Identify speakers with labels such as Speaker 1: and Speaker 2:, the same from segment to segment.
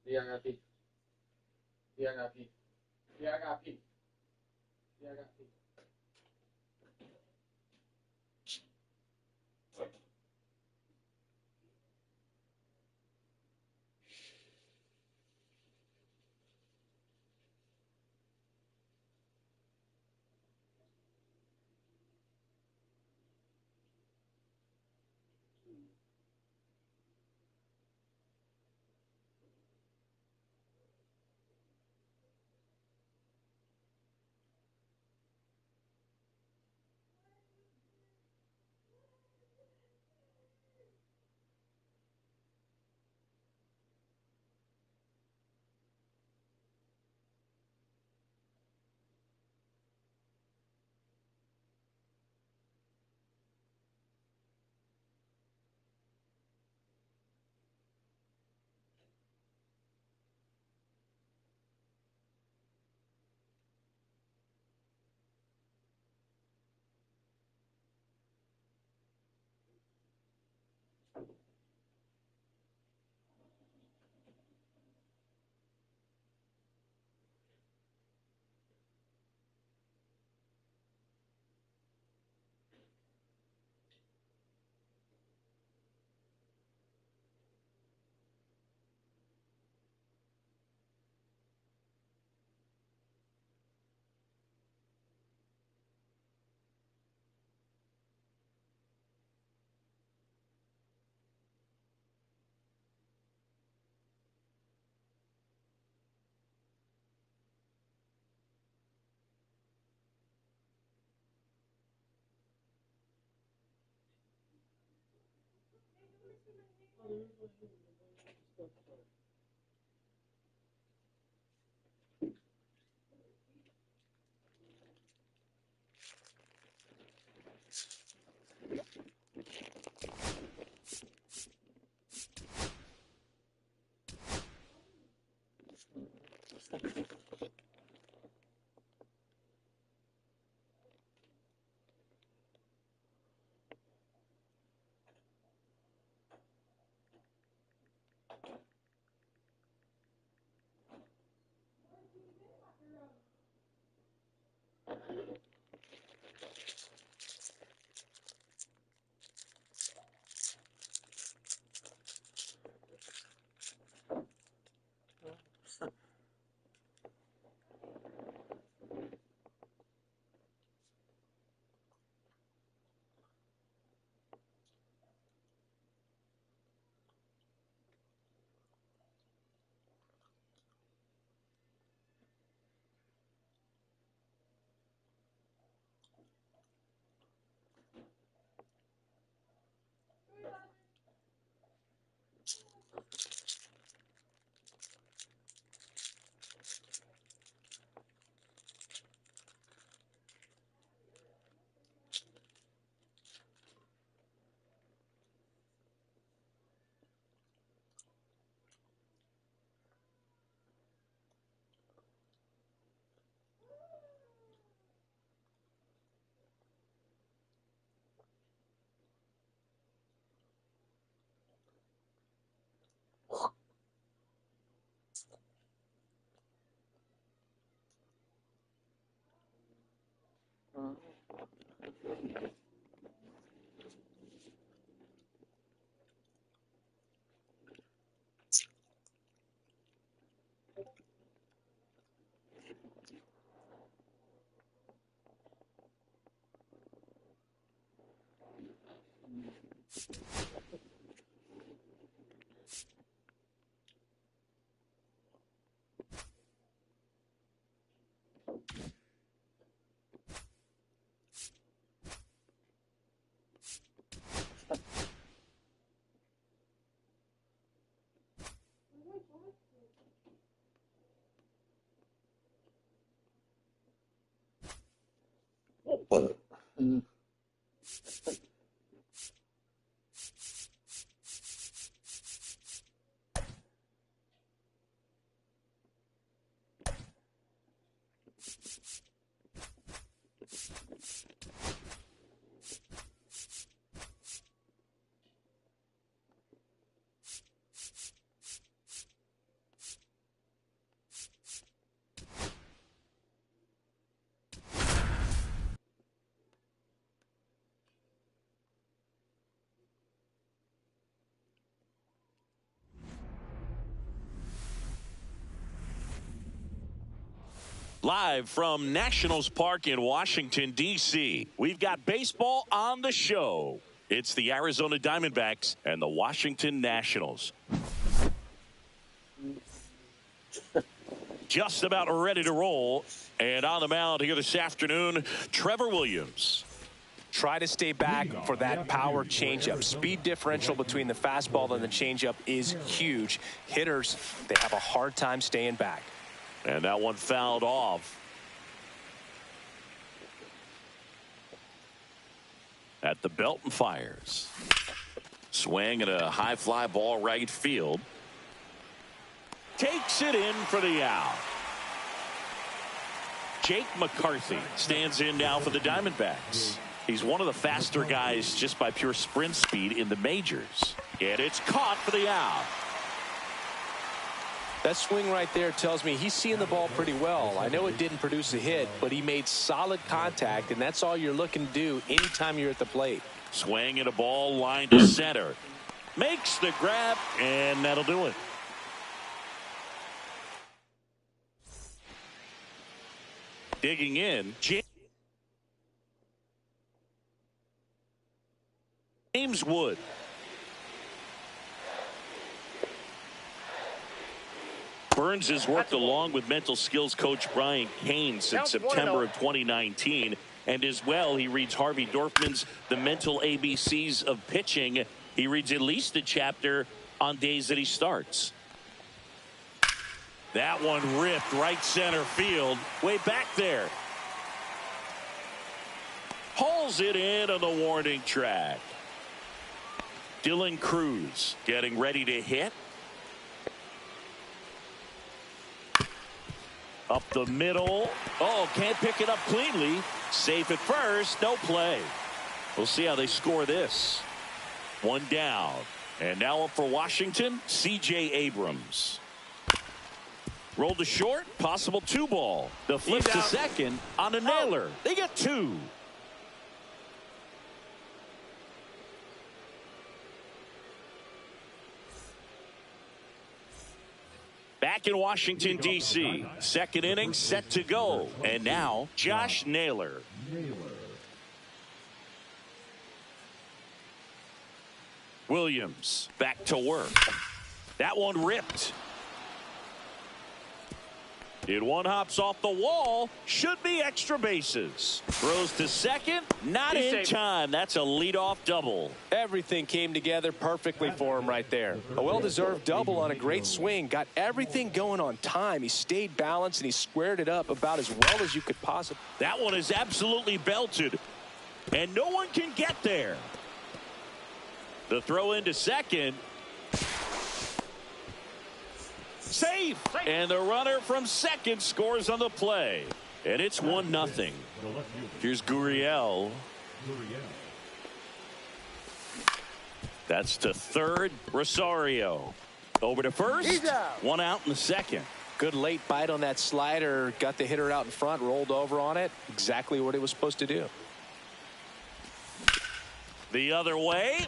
Speaker 1: DHHP, DHHP, DHHP, DHHP. Mm.
Speaker 2: Live from Nationals Park in Washington, D.C., we've got baseball on the show. It's the Arizona Diamondbacks and the Washington Nationals. Just about ready to roll. And on the mound here this afternoon, Trevor Williams.
Speaker 3: Try to stay back for that power changeup. Speed differential between the fastball and the changeup is huge. Hitters, they have a hard time staying back.
Speaker 2: And that one fouled off. At the belt and fires. Swing and a high fly ball right field. Takes it in for the out. Jake McCarthy stands in now for the Diamondbacks. He's one of the faster guys just by pure sprint speed in the majors. And it's caught for the out.
Speaker 3: That swing right there tells me he's seeing the ball pretty well. I know it didn't produce a hit, but he made solid contact, and that's all you're looking to do anytime you're at the plate.
Speaker 2: Swing and a ball lined to center. Makes the grab, and that'll do it. Digging in, James Wood. Burns has worked along with mental skills coach Brian Cain since September of 2019. And as well, he reads Harvey Dorfman's The Mental ABCs of Pitching. He reads at least a chapter on days that he starts. That one ripped right center field. Way back there. Hauls it in on the warning track. Dylan Cruz getting ready to hit. Up the middle. Oh, can't pick it up cleanly. Safe at first. No play. We'll see how they score this. One down. And now up for Washington, C.J. Abrams. Rolled to short. Possible 2-ball. The flip to second on a Naylor. They get 2. Back in Washington, D.C. Second inning set to go. And now Josh Naylor. Williams back to work. That one ripped. It one hops off the wall. Should be extra bases. Throws to second. Not in time. That's a leadoff double.
Speaker 3: Everything came together perfectly for him right there. A well-deserved double on a great swing. Got everything going on time. He stayed balanced and he squared it up about as well as you could possibly.
Speaker 2: That one is absolutely belted. And no one can get there. The throw into second. Safe. And the runner from second scores on the play. And it's 1-0. Here's Gurriel. That's to third. Rosario. Over to first. One out in the second.
Speaker 3: Good late bite on that slider. Got the hitter out in front. Rolled over on it. Exactly what it was supposed to do.
Speaker 2: The other way.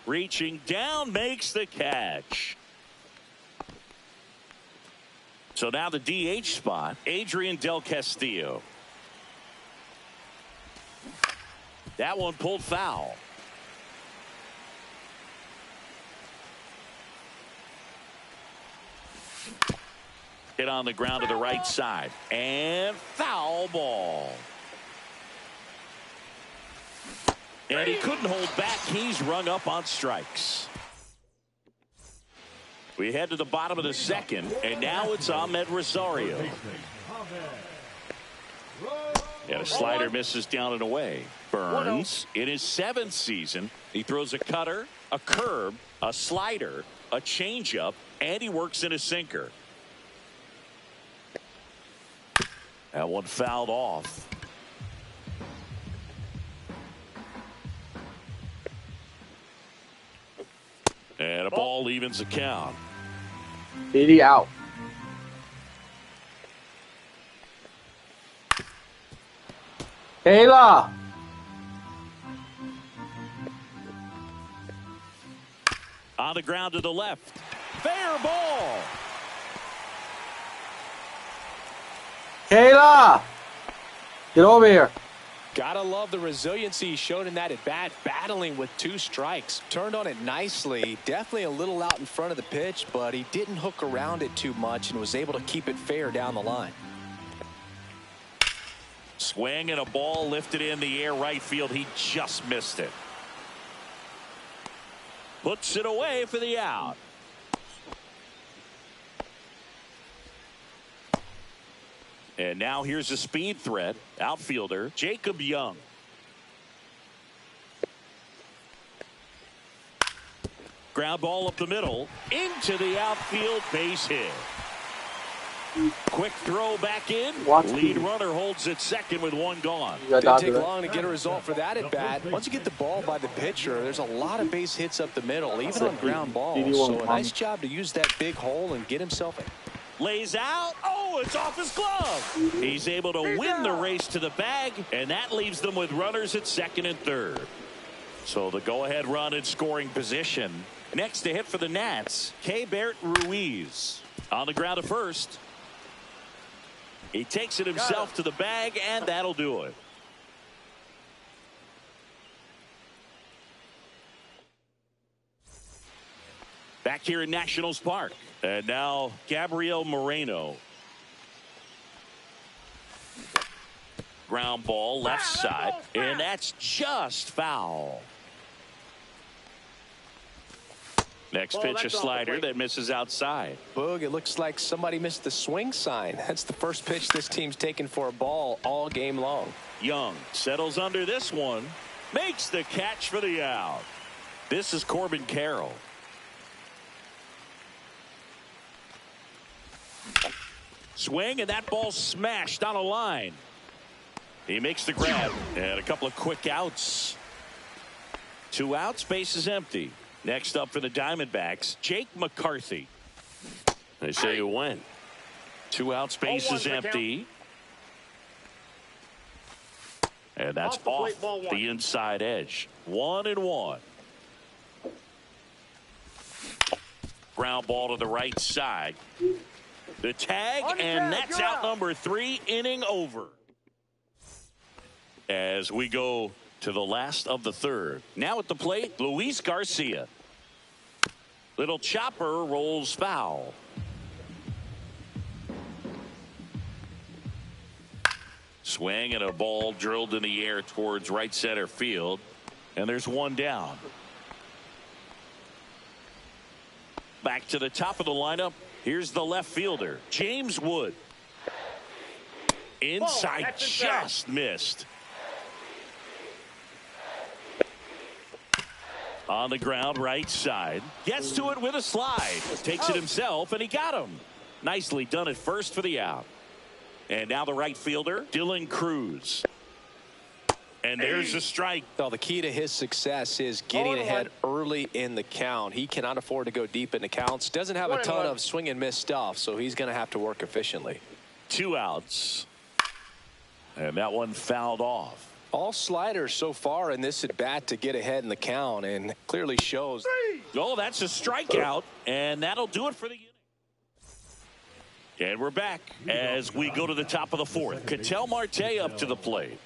Speaker 2: Reaching down. Makes the catch. So now the DH spot, Adrian Del Castillo. That one pulled foul. Hit on the ground to the right side. And foul ball. And he couldn't hold back. He's rung up on strikes. We head to the bottom of the second, and now it's Ahmed Rosario. And a slider misses down and away. Burns, in his 7th season, he throws a cutter, a curve, a slider, a changeup, and he works in a sinker. That one fouled off. And a ball evens the count.
Speaker 1: 80 out. Kayla.
Speaker 2: On the ground to the left. Fair ball.
Speaker 1: Kayla! Get over here.
Speaker 3: Gotta love the resiliency he showed in that at bat, battling with 2 strikes. Turned on it nicely, definitely a little out in front of the pitch, but he didn't hook around it too much and was able to keep it fair down the line.
Speaker 2: Swing and a ball lifted in the air right field. He just missed it. Puts it away for the out. And now here's a speed threat. Outfielder Jacob Young. Ground ball up the middle. Into the outfield, base hit. Quick throw back in. Lead runner holds at second with 1 gone.
Speaker 3: Didn't take long to get a result for that at bat. Once you get the ball by the pitcher, there's a lot of base hits up the middle, even on ground balls. So a nice job to use that big hole and get himself in.
Speaker 2: Lays out. Oh, it's off his glove. He's able to win the race to the bag, and that leaves them with runners at second and third. So the go-ahead run in scoring position. Next to hit for the Nats, Keibert Ruiz. On the ground at first. He takes it himself to the bag, and that'll do it. Back here in Nationals Park. And now Gabriel Moreno. Ground ball left side. And that's just foul. Next pitch, a slider that misses outside.
Speaker 3: Boog, it looks like somebody missed the swing sign. That's the first pitch this team's taken for a ball all game long.
Speaker 2: Young settles under this one. Makes the catch for the out. This is Corbin Carroll. Swing, and that ball smashed on a line. He makes the grab, and a couple of quick outs. 2 outs, base is empty. Next up for the Diamondbacks, Jake McCarthy. They say you win. 2 outs, base is empty. And that's off the inside edge. 1-1. Ground ball to the right side. The tag, and that's out number 3, inning over. As we go to the last of the third. Now at the plate, Luis Garcia. Little chopper rolls foul. Swing and a ball drilled in the air towards right center field. And there's 1 down. Back to the top of the lineup. Here's the left fielder, James Wood. Inside, just missed. On the ground, right side. Gets to it with a slide. Takes it himself, and he got him. Nicely done at first for the out. And now the right fielder, Dylan Cruz. And there's a strike.
Speaker 3: Well, the key to his success is getting ahead early in the count. He cannot afford to go deep in the counts. Doesn't have a ton of swing and miss stuff, so he's going to have to work efficiently.
Speaker 2: 2 outs. And that one fouled off.
Speaker 3: All sliders so far in this at bat to get ahead in the count, and clearly shows.
Speaker 2: Oh, that's a strikeout, and that'll do it for the inning. And we're back as we go to the top of the 4th. Ketel Marte up to the plate.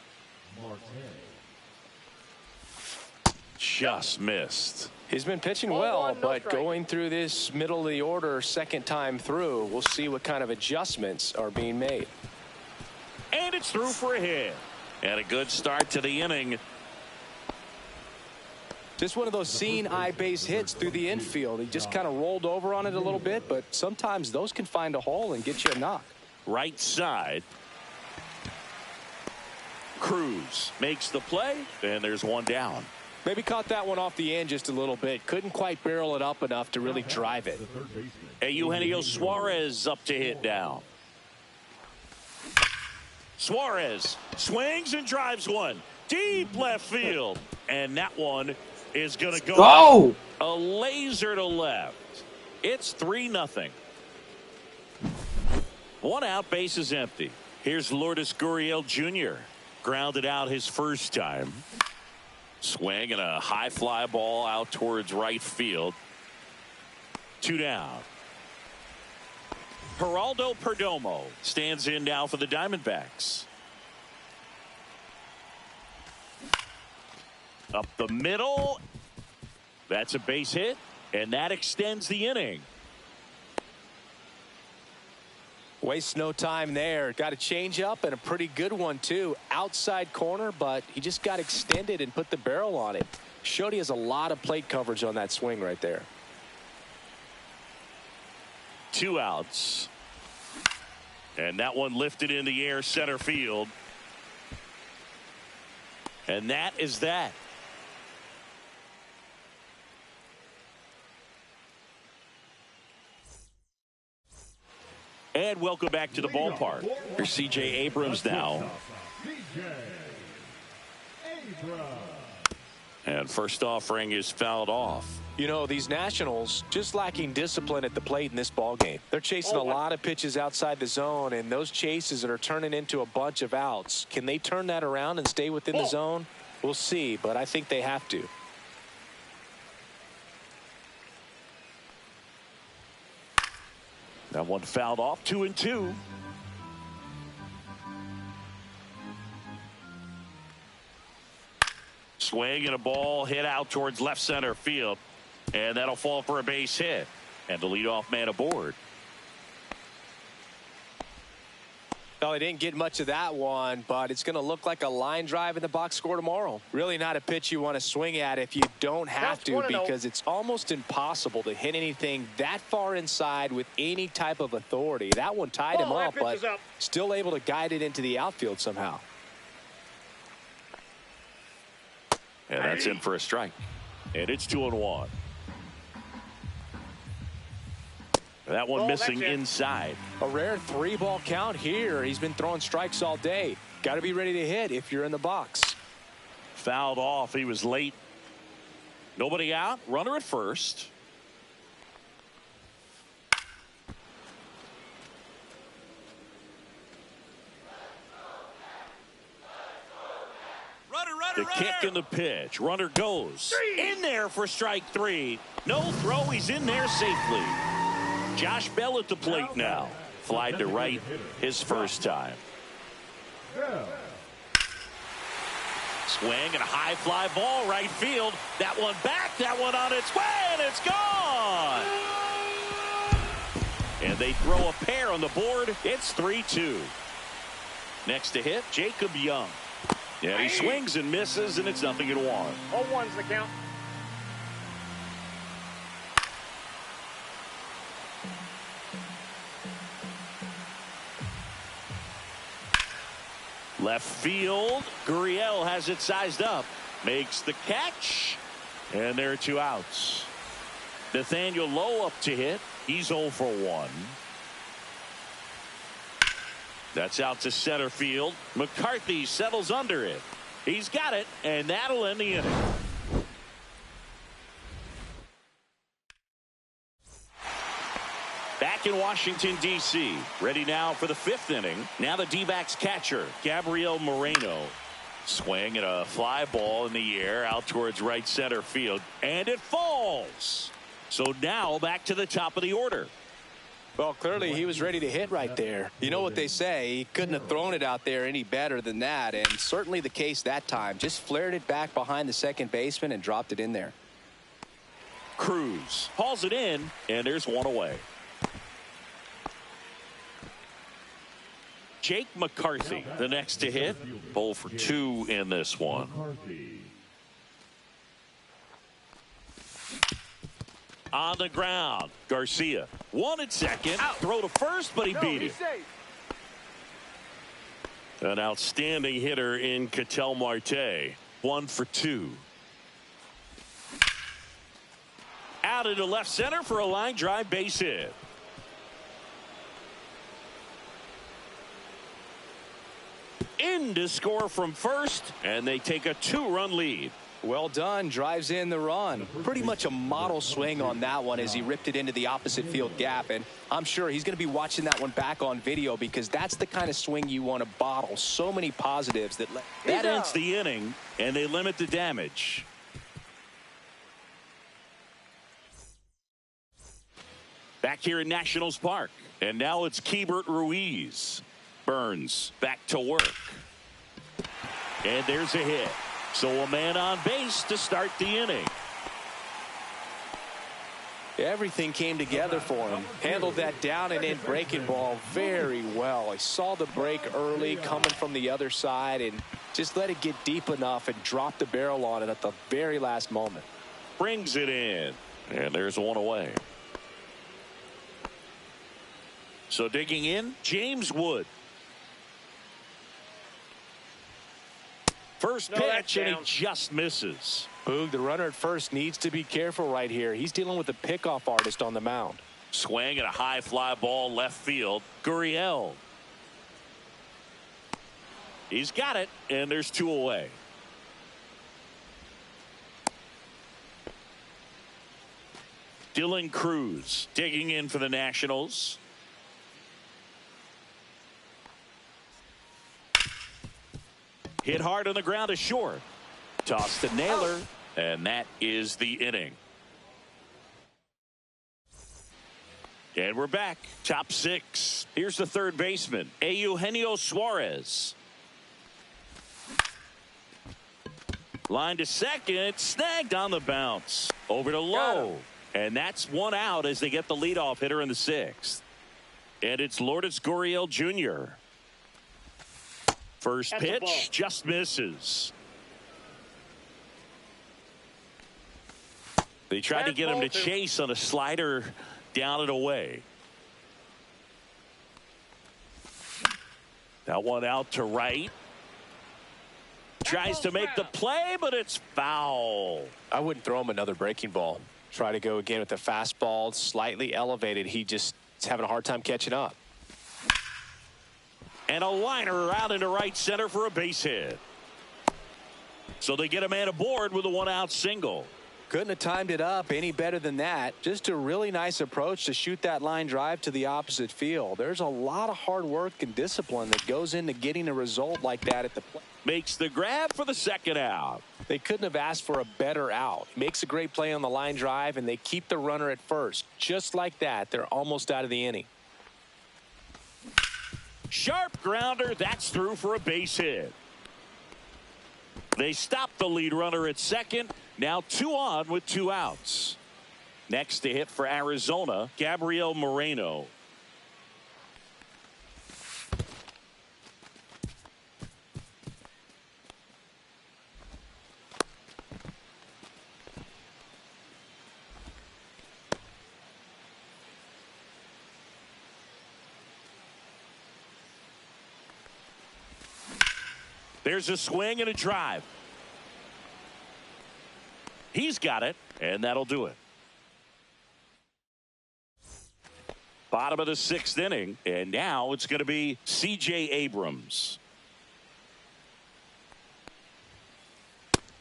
Speaker 2: Just missed.
Speaker 3: He's been pitching well, but going through this middle of the order second time through, we'll see what kind of adjustments are being made.
Speaker 2: And it's through for a hit. And a good start to the inning.
Speaker 3: Just one of those seeing eye base hits through the infield. He just kind of rolled over on it a little bit, but sometimes those can find a hole and get you a knock.
Speaker 2: Right side. Cruz makes the play, and there's 1 down.
Speaker 3: Maybe caught that one off the end just a little bit. Couldn't quite barrel it up enough to really drive it.
Speaker 2: Eugenio Suarez up to hit now. Suarez swings and drives one deep left field, and that one is going to go a laser to left. It's 3-0. 1 out, base is empty. Here's Lourdes Gurriel Jr. Grounded out his first time. Swing and a high fly ball out towards right field. 2 down. Geraldo Perdomo stands in now for the Diamondbacks. Up the middle. That's a base hit, and that extends the inning.
Speaker 3: Wastes no time there. Got a change up and a pretty good one too. Outside corner, but he just got extended and put the barrel on it. Showed he has a lot of plate coverage on that swing right there.
Speaker 2: 2 outs. And that one lifted in the air center field. And that is that. And welcome back to the ballpark. Here's C.J. Abrams now. And first offering is fouled off.
Speaker 3: You know, these Nationals just lacking discipline at the plate in this ball game. They're chasing a lot of pitches outside the zone, and those chases are turning into a bunch of outs. Can they turn that around and stay within the zone? We'll see, but I think they have to.
Speaker 2: That one fouled off. 2-2. Swing and a ball hit out towards left center field. And that'll fall for a base hit. And the leadoff man aboard.
Speaker 3: Well, they didn't get much of that one, but it's going to look like a line drive in the box score tomorrow. Really not a pitch you want to swing at if you don't have to, because it's almost impossible to hit anything that far inside with any type of authority. That one tied him up, but still able to guide it into the outfield somehow.
Speaker 2: And that's in for a strike. And it's 2-1. That one missing inside.
Speaker 3: A rare 3-ball count here. He's been throwing strikes all day. Got to be ready to hit if you're in the box.
Speaker 2: Fouled off. He was late. Nobody out. Runner at first. The kick and the pitch. Runner goes in there for strike 3. No throw. He's in there safely. Josh Bell at the plate now. Fly to right his first time. Swing and a high fly ball right field. That one back. That one on its way, and it's gone. And they throw a pair on the board. It's 3-2. Next to hit, Jacob Young. Yeah, he swings and misses, and it's 0-1.
Speaker 4: 0-1's the count.
Speaker 2: Left field, Gurriel has it sized up, makes the catch, and there are 2 outs. Nathaniel Lowe up to hit. He's 0 for 1. That's out to center field. McCarthy settles under it. He's got it, and that'll end the inning. Back in Washington, D.C. Ready now for the 5th inning. Now the D-backs catcher, Gabriel Moreno. Swing and a fly ball in the air out towards right center field. And it falls. So now back to the top of the order.
Speaker 3: Well, clearly he was ready to hit right there. You know what they say, he couldn't have thrown it out there any better than that, and certainly the case that time. Just flared it back behind the second baseman and dropped it in there.
Speaker 2: Cruz hauls it in, and there's one away. Jake McCarthy, the next to hit. 0 for 2 in this one. On the ground, Garcia. 1 at second. Throw to first, but he beat it. An outstanding hitter in Ketel Marte. 1 for 2. Out into left center for a line drive base hit. In to score from first, and they take a 2-run lead.
Speaker 3: Well done. Drives in the run. Pretty much a model swing on that one as he ripped it into the opposite field gap, and I'm sure he's going to be watching that one back on video because that's the kind of swing you want to bottle. So many positives that
Speaker 2: ends the inning, and they limit the damage. Back here in Nationals Park. And now it's Keibert Ruiz. Burns back to work. And there's a hit. So a man on base to start the inning.
Speaker 3: Everything came together for him. Handled that down and in breaking ball very well. He saw the break early coming from the other side and just let it get deep enough and drop the barrel on it at the very last moment.
Speaker 2: Brings it in. And there's one away. So digging in, James Wood. First pitch, and he just misses.
Speaker 3: Boog, the runner at first needs to be careful right here. He's dealing with a pickoff artist on the mound.
Speaker 2: Swing and a high fly ball left field. Gurriel. He's got it, and there's two away. Dylan Cruz digging in for the Nationals. Hit hard on the ground to short. Toss to Naylor, and that is the inning. And we're back. Top six. Here's the third baseman, Eugenio Suarez. Line to second, snagged on the bounce. Over to Lowe. And that's one out as they get the leadoff hitter in the sixth. And it's Lourdes Gurriel Jr. First pitch just misses. They tried to get him to chase on a slider down and away. That one out to right. Tries to make the play, but it's foul.
Speaker 3: I wouldn't throw him another breaking ball. Try to go again with the fastball, slightly elevated. He just is having a hard time catching up.
Speaker 2: And a liner out into right center for a base hit. So they get a man aboard with a one-out single.
Speaker 3: Couldn't have timed it up any better than that. Just a really nice approach to shoot that line drive to the opposite field. There's a lot of hard work and discipline that goes into getting a result like that at the plate.
Speaker 2: Makes the grab for the second out.
Speaker 3: They couldn't have asked for a better out. Makes a great play on the line drive, and they keep the runner at first. Just like that, they're almost out of the inning.
Speaker 2: Sharp grounder. That's through for a base hit. They stop the lead runner at second. Now 2 on with 2 outs. Next to hit for Arizona, Gabriel Moreno. There's a swing and a drive. He's got it, and that'll do it. Bottom of the 6th inning, and now it's going to be C.J. Abrams.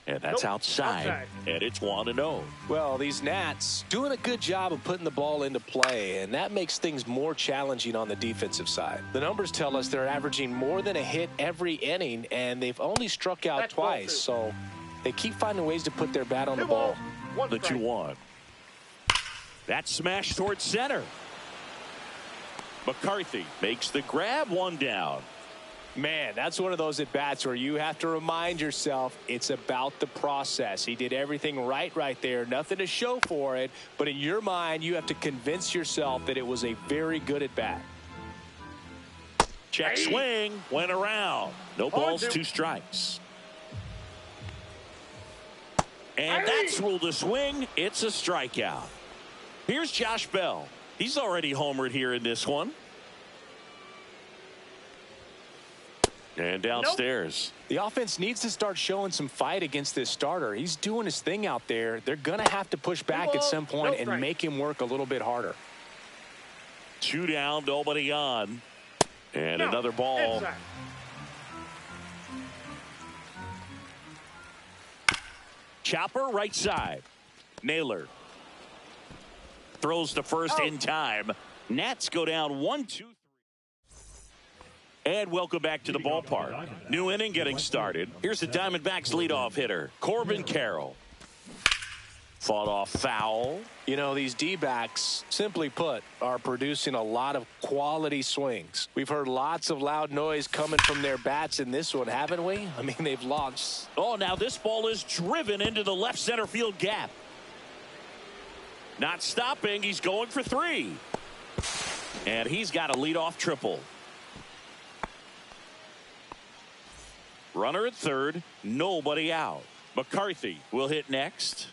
Speaker 2: And that's outside, and it's 1-0.
Speaker 3: Well, these Nats doing a good job of putting the ball into play, and that makes things more challenging on the defensive side. The numbers tell us they're averaging more than a hit every inning, and they've only struck out twice, so they keep finding ways to put their bat on the ball.
Speaker 2: The 2-1. That smash towards center. McCarthy makes the grab, 1 down.
Speaker 3: Man, that's one of those at-bats where you have to remind yourself it's about the process. He did everything right there. Nothing to show for it. But in your mind, you have to convince yourself that it was a very good at-bat.
Speaker 2: Check swing. Went around. No balls, 2 strikes. And that's ruled a swing. It's a strikeout. Here's Josh Bell. He's already homered here in this one. And downstairs.
Speaker 3: The offense needs to start showing some fight against this starter. He's doing his thing out there. They're going to have to push back at some point and make him work a little bit harder.
Speaker 2: 2 down, nobody on. And another ball. Chopper right side. Naylor throws to first in time. Nats go down 1-2. And welcome back to the ballpark. New inning getting started. Here's the Diamondbacks leadoff hitter, Corbin Carroll. Fought off foul.
Speaker 3: You know, these D-backs, simply put, are producing a lot of quality swings. We've heard lots of loud noise coming from their bats in this one, haven't we? I mean, they've launched.
Speaker 2: Oh, now this ball is driven into the left center field gap. Not stopping. He's going for 3. And he's got a leadoff triple. Runner at third. Nobody out. McCarthy will hit next.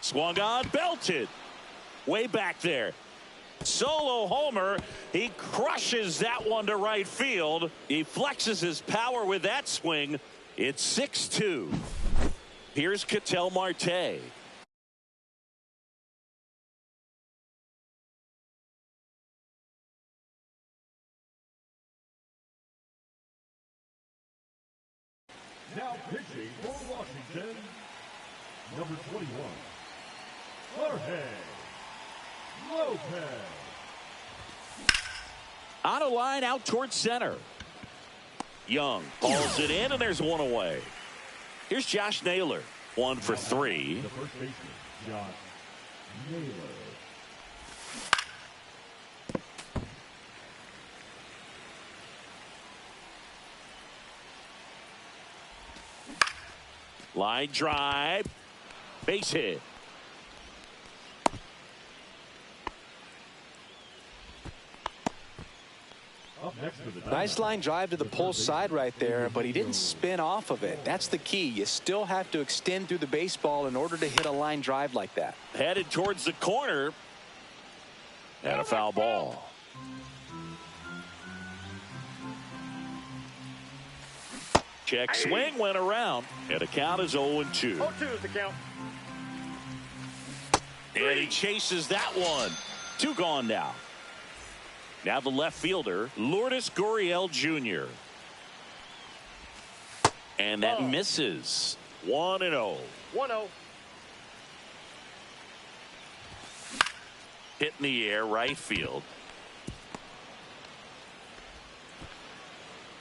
Speaker 2: Swung on, belted. Way back there. Solo homer. He crushes that one to right field. He flexes his power with that swing. It's 6-2. Here's Ketel Marte.
Speaker 5: Now pitching for Washington, number 21, Jorge Lopez.
Speaker 2: On a line out towards center. Young hauls it in, and there's one away. Here's Josh Naylor. 1 for 3.
Speaker 5: The first baseman, Josh Naylor.
Speaker 2: Line drive. Base hit.
Speaker 5: Up next to the
Speaker 3: Nice line drive to the pull side right there, but he didn't spin off of it. That's the key. You still have to extend through the baseball in order to hit a line drive like that.
Speaker 2: Headed towards the corner. And a foul ball. Check swing went around. And the count is 0-2.
Speaker 4: 0-2 is the count.
Speaker 2: And he chases that one. 2 gone now. Now the left fielder, Lourdes Gurriel Jr. And that misses. 1-0.
Speaker 4: 1-0.
Speaker 2: Hit in the air, right field.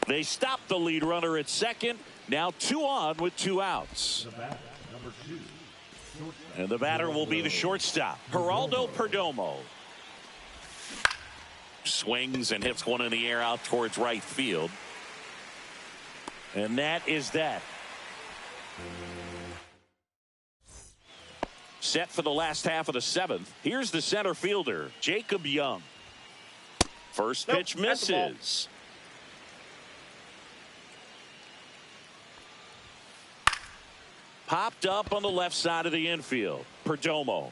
Speaker 2: They stop the lead runner at second. Now 2 on with 2 outs.
Speaker 5: the bat, number 2, shortstop.
Speaker 2: And the batter will be the shortstop, Geraldo Perdomo. Swings and hits one in the air out towards right field. And that is that. Set for the last half of the 7th. Here's the center fielder, Jacob Young. First pitch misses. Popped up on the left side of the infield. Perdomo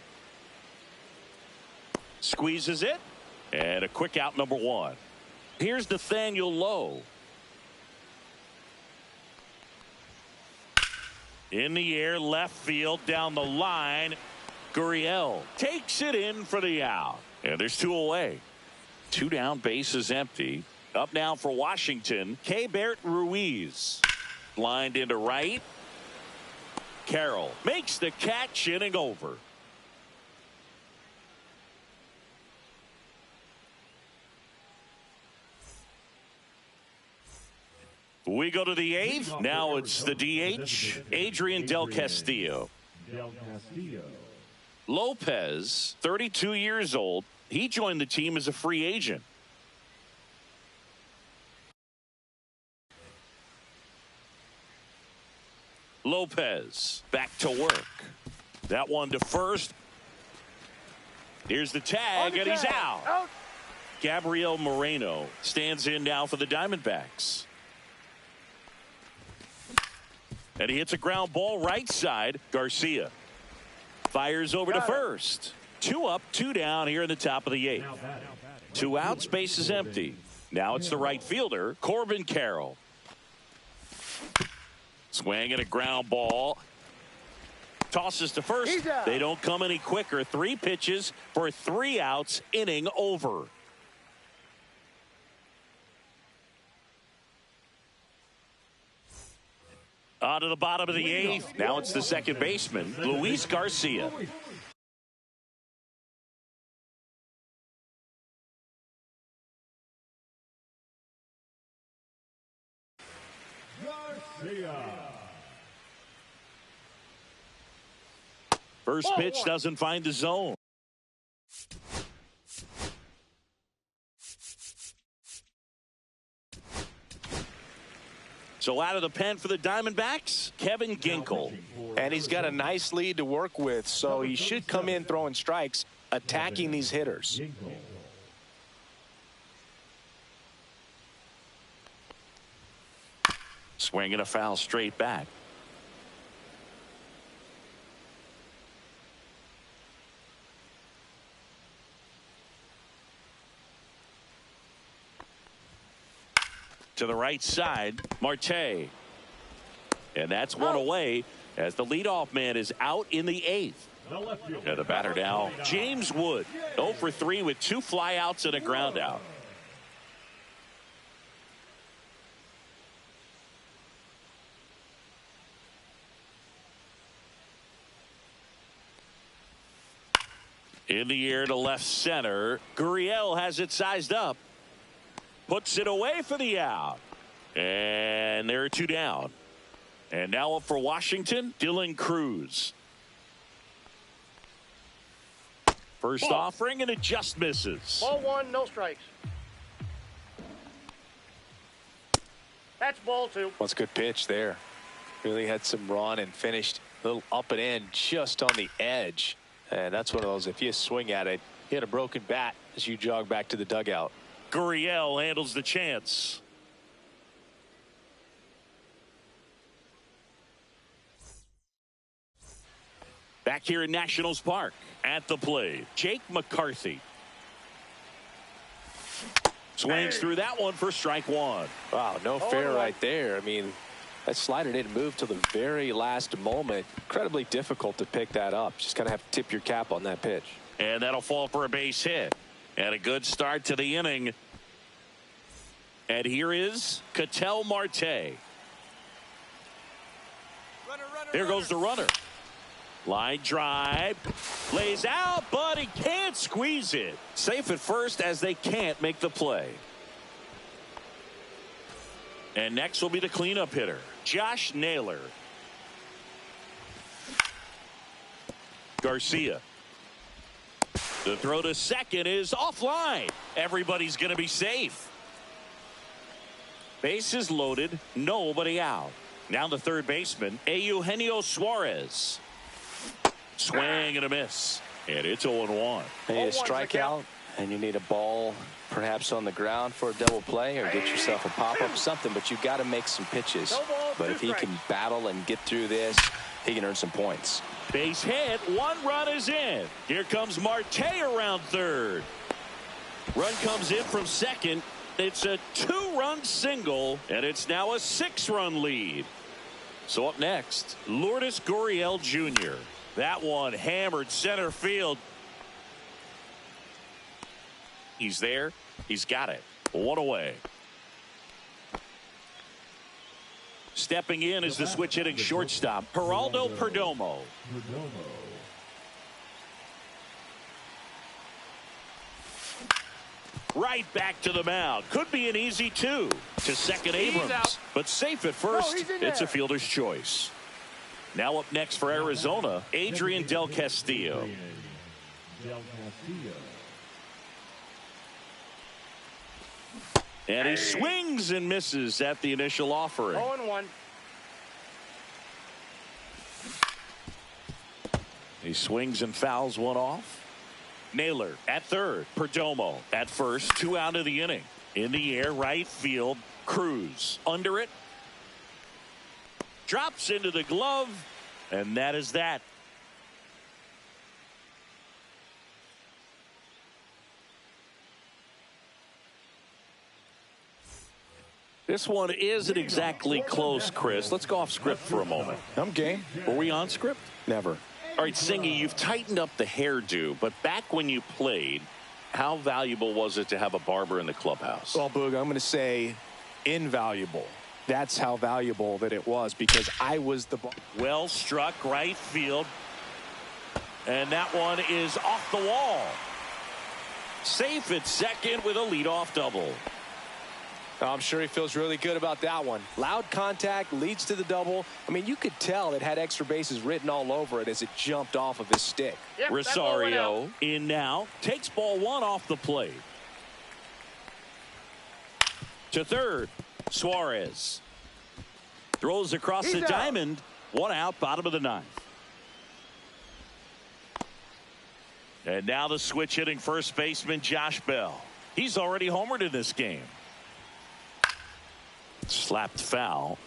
Speaker 2: squeezes it. And a quick out, number 1. Here's Nathaniel Lowe. In the air, left field, down the line. Gurriel takes it in for the out. And there's 2 away. 2 down, bases empty. Up now for Washington, Keibert Ruiz. Lined into right. Carroll makes the catch, inning over. We go to the 8th. Now it's the DH, Adrian Del Castillo.
Speaker 5: Del Castillo.
Speaker 2: Lopez, 32 years old. He joined the team as a free agent. Lopez back to work. That one to first. Here's the tag, and he's out. Gabriel Moreno stands in now for the Diamondbacks. And he hits a ground ball right side. Garcia fires over to first. 2 up, 2 down here in the top of the 8th. 2 outs, base is empty. Now it's the right fielder, Corbin Carroll. Swing and a ground ball. Tosses to first. They don't come any quicker. 3 pitches for 3 outs. Inning over. On to the bottom of the 8th. Now it's the second baseman, Luis Garcia.
Speaker 5: Garcia.
Speaker 2: First pitch doesn't find the zone. So out of the pen for the Diamondbacks, Kevin Ginkel.
Speaker 3: And he's got a nice lead to work with, so he should come in throwing strikes, attacking these hitters.
Speaker 2: Swinging a foul straight back. To the right side, Marte. And that's one away as the leadoff man is out in the 8th. And the batter now, James Wood, 0 for 3 with 2 flyouts and a ground out. In the air to left center, Gurriel has it sized up. Puts it away for the out. And there are 2 down. And now up for Washington, Dylan Cruz. First offering, and it just misses.
Speaker 4: Ball 1, no strikes. That's ball 2.
Speaker 3: What's a good pitch there. Really had some run and finished a little up and in just on the edge. And that's one of those, if you swing at it, hit a broken bat as you jog back to the dugout.
Speaker 2: Gurriel handles the chance. Back here in Nationals Park at the plate, Jake McCarthy. Swings through that one for strike 1.
Speaker 3: Wow, no fair right there. I mean, that slider didn't move till the very last moment. Incredibly difficult to pick that up. Just kind of have to tip your cap on that pitch.
Speaker 2: And that'll fall for a base hit. And a good start to the inning. And here is Ketel Marte. There goes the runner. Line drive. Lays out, but he can't squeeze it. Safe at first as they can't make the play. And next will be the cleanup hitter, Josh Naylor. Garcia. The throw to second is offline. Everybody's going to be safe. Bases loaded, nobody out. Now the third baseman, Eugenio Suarez. Swing and a miss. And it's 0-1.
Speaker 3: You need a strikeout, and you need a ball perhaps on the ground for a double play, or get yourself a pop-up, something, but you've got to make some pitches. But if he can battle and get through this, he can earn some points.
Speaker 2: Base hit, 1 run is in. Here comes Marte around third. Run comes in from second. It's a 2-run single, and it's now a 6-run lead. So up next, Lourdes Gurriel Jr. That one hammered center field. He's there. He's got it. 1 away. Stepping in is the switch hitting shortstop, Geraldo Perdomo. Right back to the mound. Could be an easy 2 to second Abrams. But safe at first. It's a fielder's choice. Now up next for Arizona, Adrian Del Castillo. And he swings and misses at the initial offering.
Speaker 4: 0-1.
Speaker 2: He swings and fouls one off. Naylor at third. Perdomo at first. 2 out of the inning. In the air, right field. Cruz under it. Drops into the glove. And that is that. This one isn't exactly close, Chris. Let's go off script for a moment.
Speaker 3: I'm game.
Speaker 2: Were we on script?
Speaker 3: Never.
Speaker 2: All right, Singy, you've tightened up the hairdo, but back when you played, how valuable was it to have a barber in the clubhouse?
Speaker 3: Well, Boog, I'm going to say invaluable. That's how valuable that it was, because I was the
Speaker 2: well struck right field. And that one is off the wall. Safe at second with a leadoff double.
Speaker 3: I'm sure he feels really good about that one. Loud contact leads to the double. I mean, you could tell it had extra bases written all over it as it jumped off of his stick.
Speaker 4: Yep, that ball went out.
Speaker 2: Rosario in now. Takes ball one off the plate. To third. Suarez. Throws across the diamond. One out, bottom of the ninth. And now the switch hitting first baseman Josh Bell. He's already homered in this game. Slapped foul.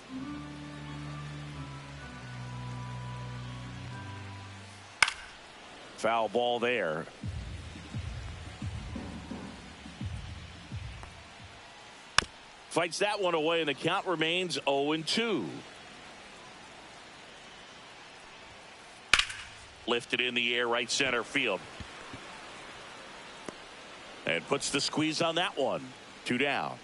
Speaker 2: Foul ball there. Fights that one away, and the count remains 0-2. Lifted in the air, right center field. And puts the squeeze on that one. 2 down.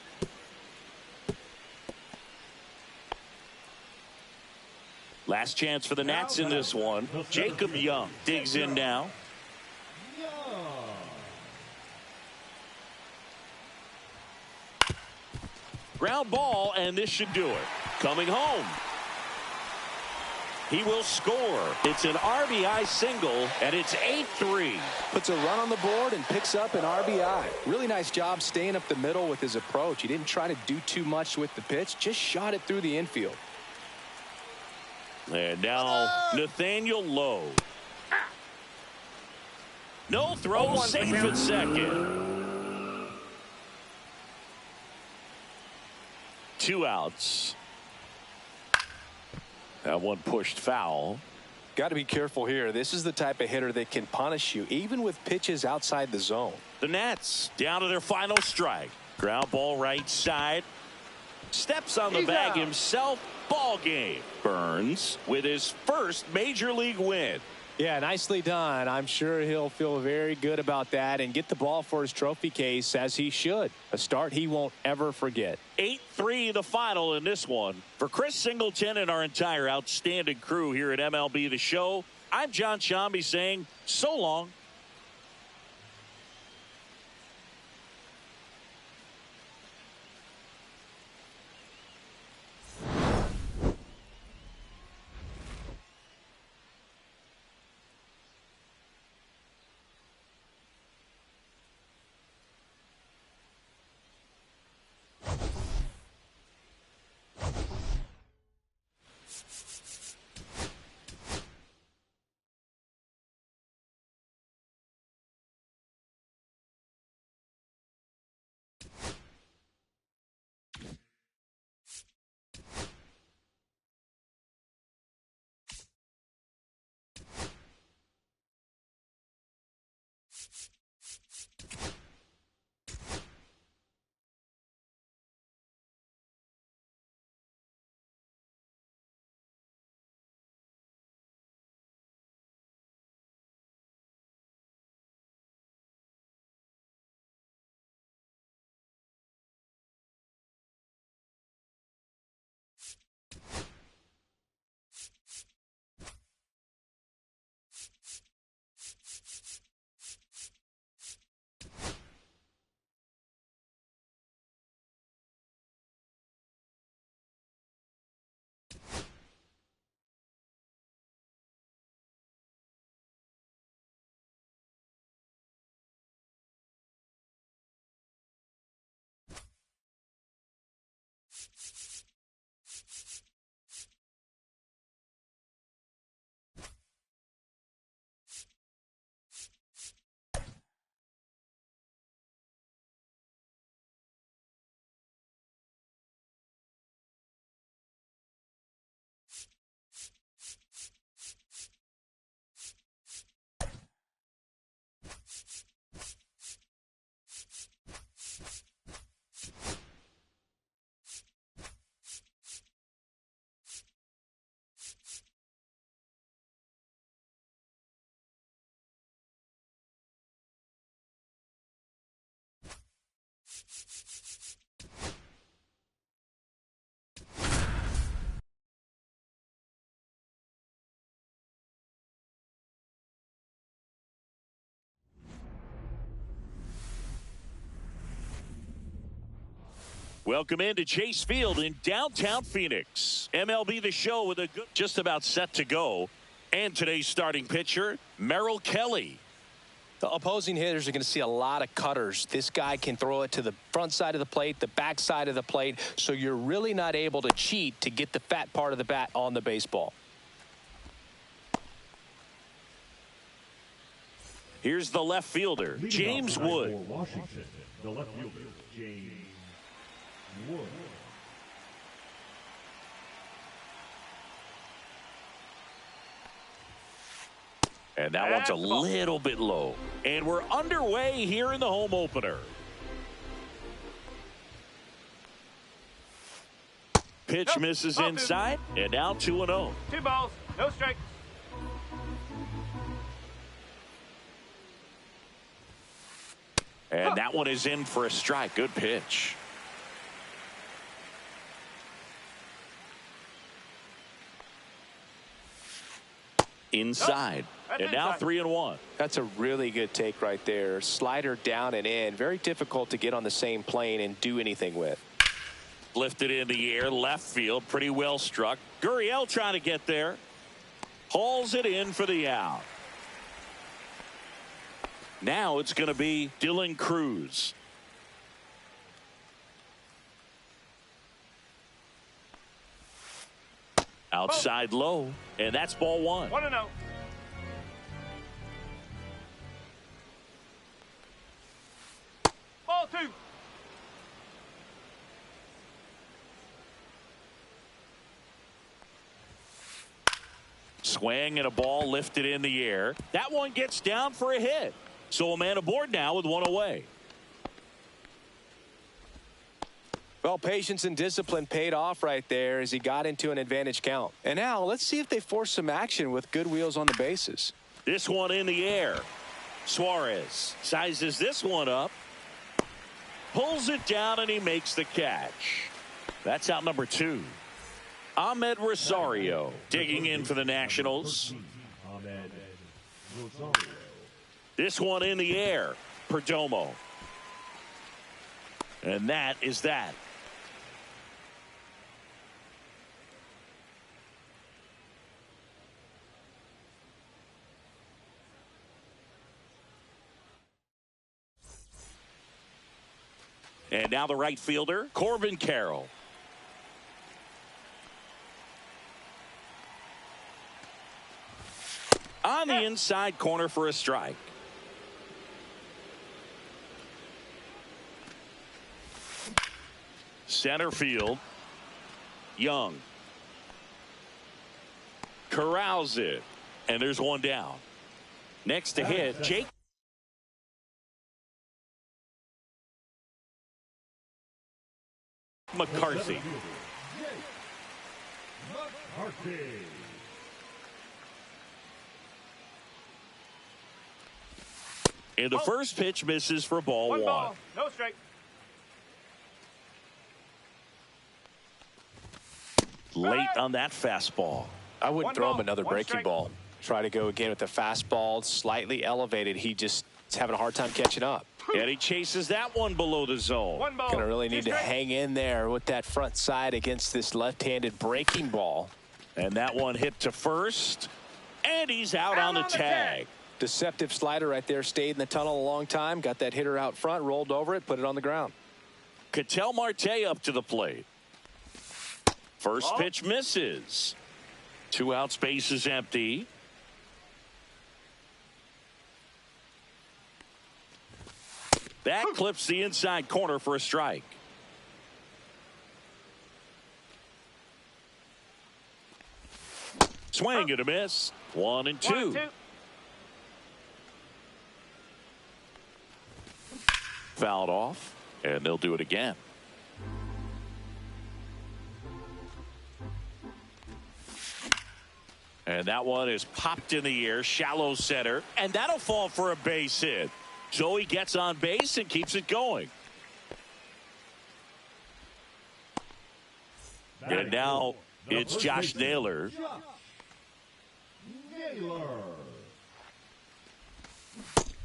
Speaker 2: Last chance for the Nats in this one. Jacob Young digs in now. Ground ball, and this should do it. Coming home. He will score. It's an RBI single, and it's 8-3.
Speaker 3: Puts a run on the board and picks up an RBI. Really nice job staying up the middle with his approach. He didn't try to do too much with the pitch, just shot it through the infield.
Speaker 2: And now Nathaniel Lowe. No throw, safe at second. 2 outs. That one pushed foul.
Speaker 3: Got to be careful here. This is the type of hitter that can punish you, even with pitches outside the zone.
Speaker 2: The Nats down to their final strike. Ground ball right side. Steps on the bag himself. Ball game. Burns with his first major league win.
Speaker 3: Yeah, nicely done. I'm sure he'll feel very good about that and get the ball for his trophy case, as he should. A start he won't ever forget.
Speaker 2: 8-3 the final in this one. For Chris Singleton and our entire outstanding crew here at MLB The Show, I'm John Shambi saying so long. Welcome into Chase Field in downtown Phoenix. MLB The Show with a good just about set to go. And today's starting pitcher, Merrill Kelly.
Speaker 3: The opposing hitters are going to see a lot of cutters. This guy can throw it to the front side of the plate, the back side of the plate, so you're really not able to cheat to get the fat part of the bat on the baseball.
Speaker 2: Here's the left fielder, James Wood.
Speaker 5: For Washington, the left fielder, James Wood.
Speaker 2: And that one's a little bit low. And we're underway here in the home opener. Pitch misses inside, and now 2-0.
Speaker 4: 2 balls, no strikes.
Speaker 2: And that one is in for a strike. Good pitch. Inside. And now 3-1.
Speaker 3: That's a really good take right there. Slider down and in. Very difficult to get on the same plane and do anything with.
Speaker 2: Lifted in the air, left field, pretty well struck. Gurriel trying to get there. Hauls it in for the out. Now it's going to be Dylan Cruz. Outside low, and that's ball 1.
Speaker 4: 1-0. Ball 2.
Speaker 2: Swing and a ball lifted in the air. That one gets down for a hit. So a man aboard now with 1 away.
Speaker 3: Well, patience and discipline paid off right there as he got into an advantage count. And now let's see if they force some action with good wheels on the bases.
Speaker 2: This one in the air. Suarez sizes this one up. Pulls it down and he makes the catch. That's out number 2. Ahmed Rosario digging in for the Nationals.
Speaker 5: Ahmed Rosario.
Speaker 2: This one in the air. Perdomo. And that is that. And now the right fielder, Corbin Carroll. On the inside corner for a strike. Center field. Young. Corrals it. And there's one down. Next to hit, Jake McCarthy. And the first pitch misses for ball 1.
Speaker 4: Ball, no strike.
Speaker 2: Late on that fastball.
Speaker 3: I wouldn't throw him another breaking ball. Try to go again with the fastball, slightly elevated. He just is having a hard time catching up.
Speaker 2: And he chases that one below the zone.
Speaker 3: Gonna really need to hang in there with that front side against this left-handed breaking ball.
Speaker 2: And that one hit to first. And he's out on the tag.
Speaker 3: Deceptive slider right there. Stayed in the tunnel a long time. Got that hitter out front, rolled over it, put it on the ground.
Speaker 2: Ketel Marte up to the plate. First pitch misses. 2 outs, base is empty. That clips the inside corner for a strike. Swing and a miss. 1 and 2. Fouled off, and they'll do it again. And that one is popped in the air, shallow center, and that'll fall for a base hit. So he gets on base and keeps it going. And now it's Josh Naylor.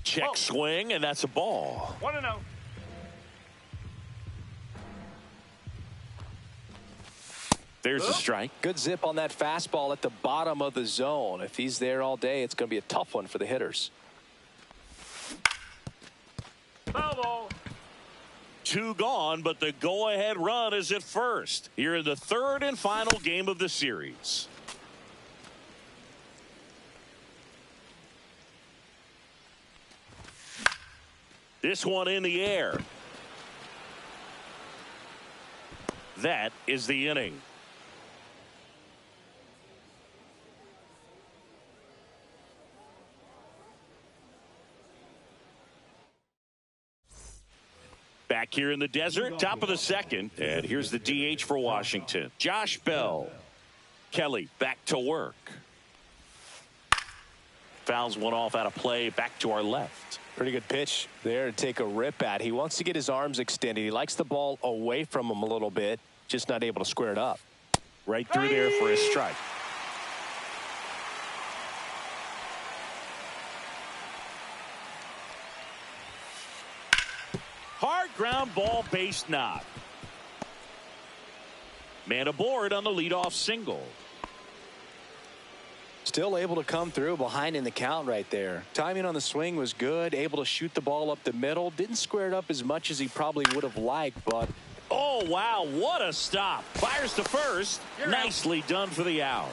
Speaker 2: Check swing, and that's a ball.
Speaker 4: 1-0.
Speaker 2: There's a strike.
Speaker 3: Good zip on that fastball at the bottom of the zone. If he's there all day, it's going to be a tough one for the hitters.
Speaker 4: Foul ball.
Speaker 2: 2 gone, but the go-ahead run is at first. Here in the 3rd and final game of the series. This one in the air. That is the inning. Back here in the desert, top of the 2nd. And here's the DH for Washington. Josh Bell. Kelly back to work. Fouls one off out of play, back to our left.
Speaker 3: Pretty good pitch there to take a rip at. He wants to get his arms extended. He likes the ball away from him a little bit, just not able to square it up.
Speaker 2: Right through there for his strike. Hard ground ball, base knock. Man aboard on the leadoff single.
Speaker 3: Still able to come through behind in the count right there. Timing on the swing was good. Able to shoot the ball up the middle. Didn't square it up as much as he probably would have liked, but.
Speaker 2: Oh, wow. What a stop. Fires to first. Nicely done for the out.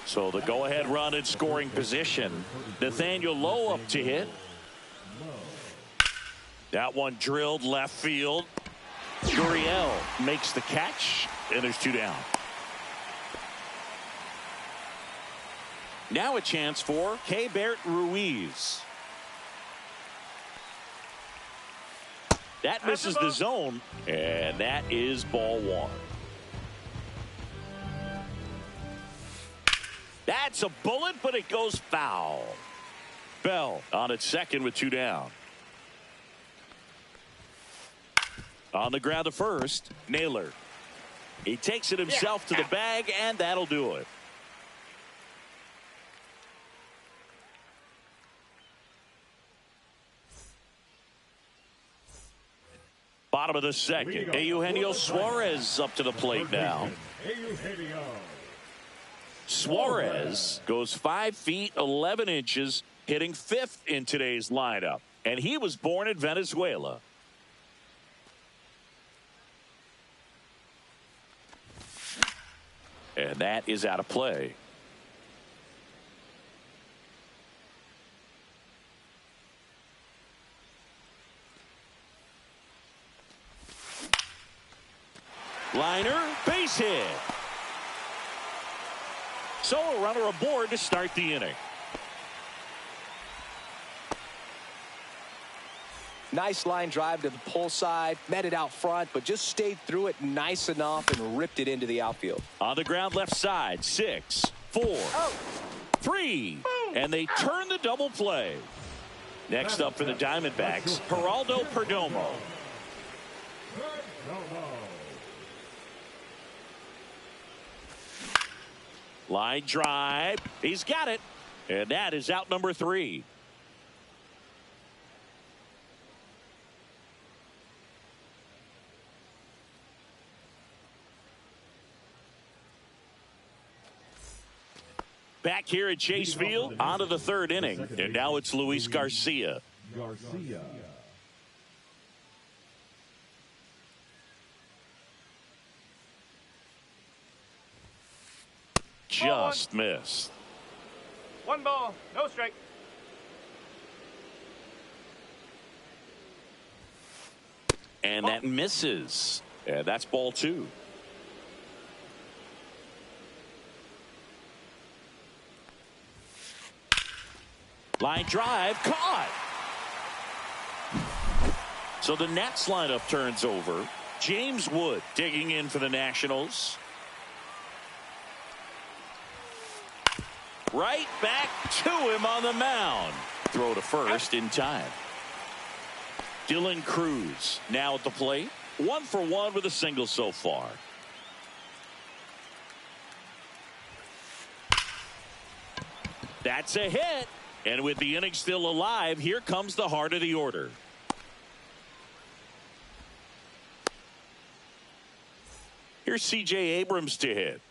Speaker 2: So the go-ahead run in scoring position. Nathaniel Lowe up to hit. That one drilled left field. Gurriel makes the catch, and there's 2 down. Now a chance for Keibert Ruiz. That misses the zone, and that is ball 1. That's a bullet, but it goes foul. Bell on at 2nd with 2 down. On the ground to 1st, Naylor. He takes it himself to the bag, and that'll do it. Bottom of the 2nd. Eugenio Suarez up to the plate now. Suarez goes 5 feet 11 inches, hitting 5th in today's lineup. And he was born in Venezuela. And that is out of play. Liner, base hit. So a runner aboard to start the inning.
Speaker 3: Nice line drive to the pull side, met it out front, but just stayed through it nice enough and ripped it into the outfield.
Speaker 2: On the ground left side, 6, 4, 3, and they turn the double play. Next up for the Diamondbacks, Geraldo Perdomo. Line drive. He's got it. And that is out number 3. Back here at Chase Field, on to the 3rd inning. And now it's Luis Garcia. Just missed.
Speaker 4: 1 ball, no strike.
Speaker 2: And that misses. And that's ball 2. Line drive, caught. So the Nats lineup turns over. James Wood digging in for the Nationals. Right back to him on the mound. Throw to first in time. Dylan Cruz now at the plate. 1 for 1 with a single so far. That's a hit. And with the inning still alive, here comes the heart of the order. Here's C.J. Abrams to hit.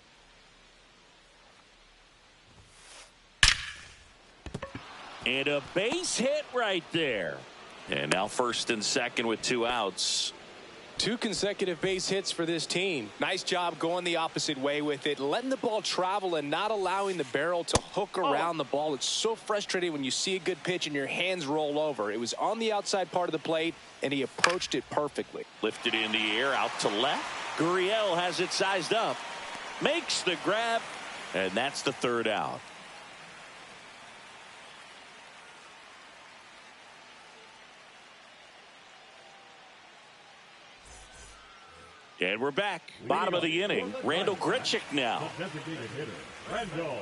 Speaker 2: And a base hit right there. And now first and second with 2 outs.
Speaker 3: 2 consecutive base hits for this team. Nice job going the opposite way with it, letting the ball travel and not allowing the barrel to hook around the ball. It's so frustrating when you see a good pitch and your hands roll over. It was on the outside part of the plate, and he approached it perfectly.
Speaker 2: Lifted in the air, out to left. Gurriel has it sized up. Makes the grab, and that's the 3rd out. And we're back. Bottom of the inning. Randal Grichuk now.
Speaker 5: The designated hitter, Randal